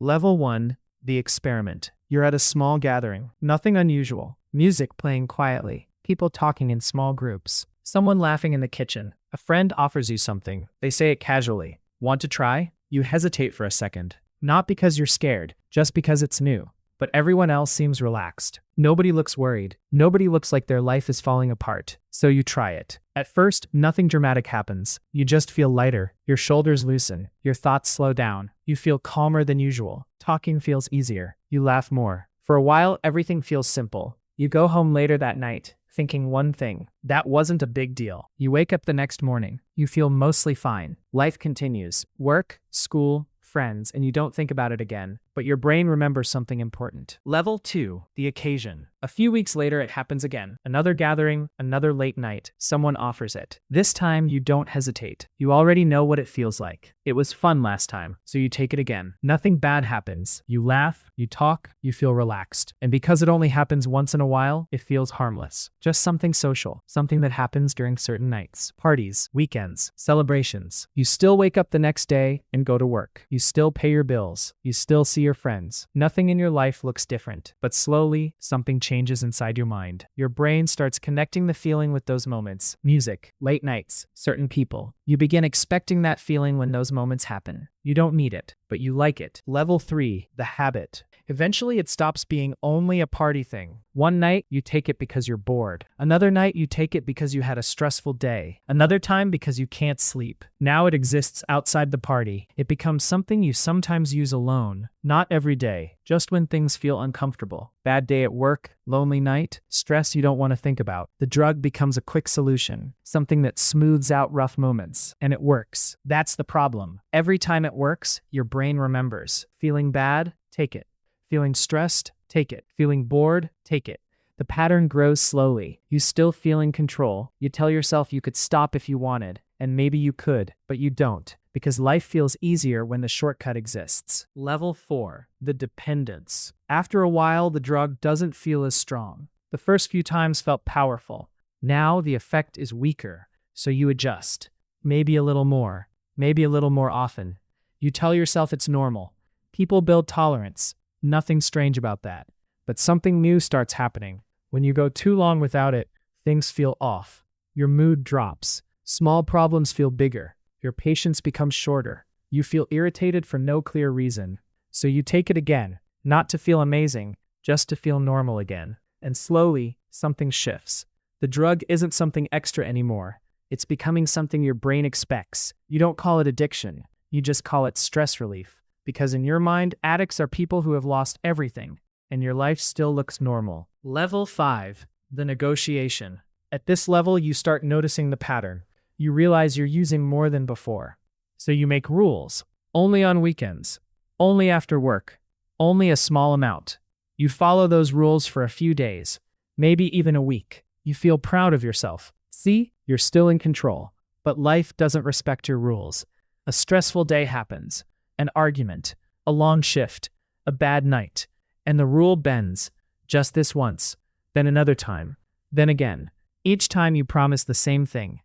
Level 1, the experiment. You're at a small gathering. Nothing unusual. Music playing quietly. People talking in small groups. Someone laughing in the kitchen. A friend offers you something. They say it casually. Want to try? You hesitate for a second. Not because you're scared, just because it's new. But everyone else seems relaxed. Nobody looks worried. Nobody looks like their life is falling apart. So you try it. At first, nothing dramatic happens. You just feel lighter. Your shoulders loosen. Your thoughts slow down. You feel calmer than usual. Talking feels easier. You laugh more. For a while, everything feels simple. You go home later that night, thinking one thing. That wasn't a big deal. You wake up the next morning. You feel mostly fine. Life continues. Work, school, friends, and you don't think about it again. But your brain remembers something important. Level 2, the occasion. A few weeks later, it happens again. Another gathering, another late night. Someone offers it. This time, you don't hesitate. You already know what it feels like. It was fun last time, so you take it again. Nothing bad happens. You laugh, you talk, you feel relaxed. And because it only happens once in a while, it feels harmless. Just something social, something that happens during certain nights, parties, weekends, celebrations. You still wake up the next day and go to work. You still pay your bills. You still see your friends. Nothing in your life looks different, but slowly, something changes inside your mind. Your brain starts connecting the feeling with those moments. Music, late nights, certain people. You begin expecting that feeling when those moments happen. You don't need it, but you like it. Level 3, the habit. Eventually, it stops being only a party thing. One night, you take it because you're bored. Another night, you take it because you had a stressful day. Another time, because you can't sleep. Now it exists outside the party. It becomes something you sometimes use alone. Not every day, just when things feel uncomfortable. Bad day at work, lonely night, stress you don't want to think about. The drug becomes a quick solution, something that smooths out rough moments, and it works. That's the problem. Every time it works, your brain remembers. Feeling bad? Take it. Feeling stressed? Take it. Feeling bored? Take it. The pattern grows slowly. You still feel in control. You tell yourself you could stop if you wanted, and maybe you could, but you don't, because life feels easier when the shortcut exists. Level 4, the dependence. After a while, the drug doesn't feel as strong. The first few times felt powerful. Now the effect is weaker, so you adjust. Maybe a little more often. You tell yourself it's normal. People build tolerance. Nothing strange about that. But something new starts happening. When you go too long without it, things feel off. Your mood drops. Small problems feel bigger. Your patience becomes shorter. You feel irritated for no clear reason. So you take it again, not to feel amazing, just to feel normal again. And slowly, something shifts. The drug isn't something extra anymore. It's becoming something your brain expects. You don't call it addiction. You just call it stress relief. Because in your mind, addicts are people who have lost everything, and your life still looks normal. Level 5, the negotiation. At this level, you start noticing the pattern. You realize you're using more than before. So you make rules. Only on weekends. Only after work. Only a small amount. You follow those rules for a few days, maybe even a week. You feel proud of yourself. See, you're still in control. But life doesn't respect your rules. A stressful day happens. An argument, a long shift, a bad night, and the rule bends, just this once, then another time, then again. Each time you promise the same thing.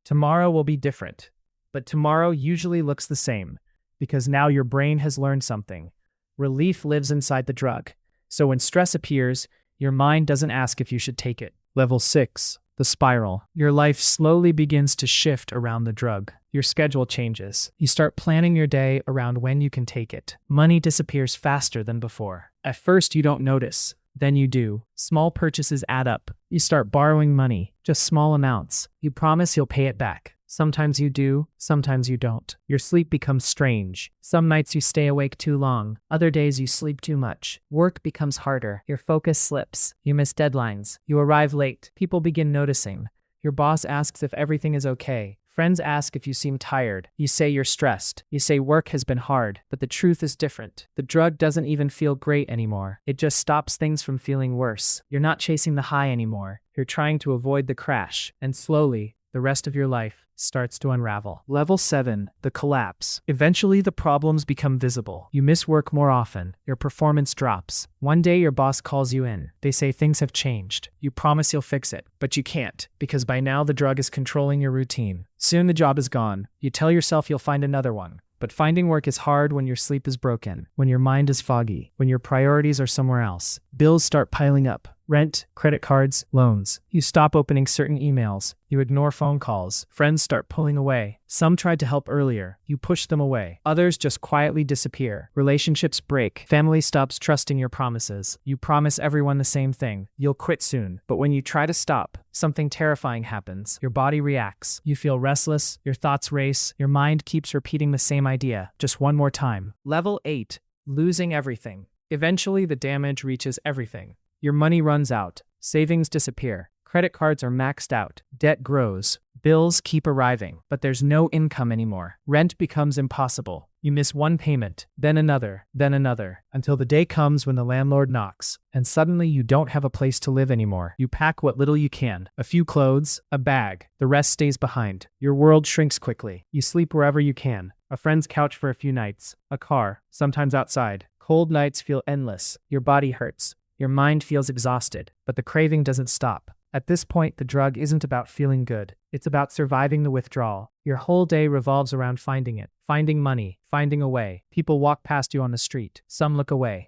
Tomorrow will be different, but tomorrow usually looks the same, because now your brain has learned something. Relief lives inside the drug, so when stress appears, your mind doesn't ask if you should take it. Level 6, the spiral. Your life slowly begins to shift around the drug. Your schedule changes. You start planning your day around when you can take it. Money disappears faster than before. At first, you don't notice. Then you do. Small purchases add up. You start borrowing money, just small amounts. You promise you'll pay it back. Sometimes you do, sometimes you don't. Your sleep becomes strange. Some nights you stay awake too long. Other days you sleep too much. Work becomes harder. Your focus slips. You miss deadlines. You arrive late. People begin noticing. Your boss asks if everything is okay. Friends ask if you seem tired. You say you're stressed. You say work has been hard, but the truth is different. The drug doesn't even feel great anymore. It just stops things from feeling worse. You're not chasing the high anymore. You're trying to avoid the crash, and slowly, the rest of your life starts to unravel. Level 7, the collapse. Eventually, the problems become visible. You miss work more often. Your performance drops. One day, your boss calls you in. They say things have changed. You promise you'll fix it, but you can't, because by now the drug is controlling your routine. Soon the job is gone. You tell yourself you'll find another one, But finding work is hard when your sleep is broken, when your mind is foggy, when your priorities are somewhere else. Bills start piling up. Rent, credit cards, loans. You stop opening certain emails. You ignore phone calls. Friends start pulling away. Some tried to help earlier. You push them away. Others just quietly disappear. Relationships break. Family stops trusting your promises. You promise everyone the same thing. You'll quit soon. But when you try to stop, something terrifying happens. Your body reacts. You feel restless. Your thoughts race. Your mind keeps repeating the same idea. Just one more time. Level 8. Losing everything. Eventually, the damage reaches everything. Your money runs out, savings disappear, credit cards are maxed out, debt grows, bills keep arriving, but there's no income anymore. Rent becomes impossible. You miss one payment, then another, until the day comes when the landlord knocks, and suddenly you don't have a place to live anymore. You pack what little you can, a few clothes, a bag, the rest stays behind. Your world shrinks quickly. You sleep wherever you can, a friend's couch for a few nights, a car, sometimes outside. Cold nights feel endless. Your body hurts. Your mind feels exhausted, but the craving doesn't stop. At this point, the drug isn't about feeling good. It's about surviving the withdrawal. Your whole day revolves around finding it, finding money, finding a way. People walk past you on the street. Some look away.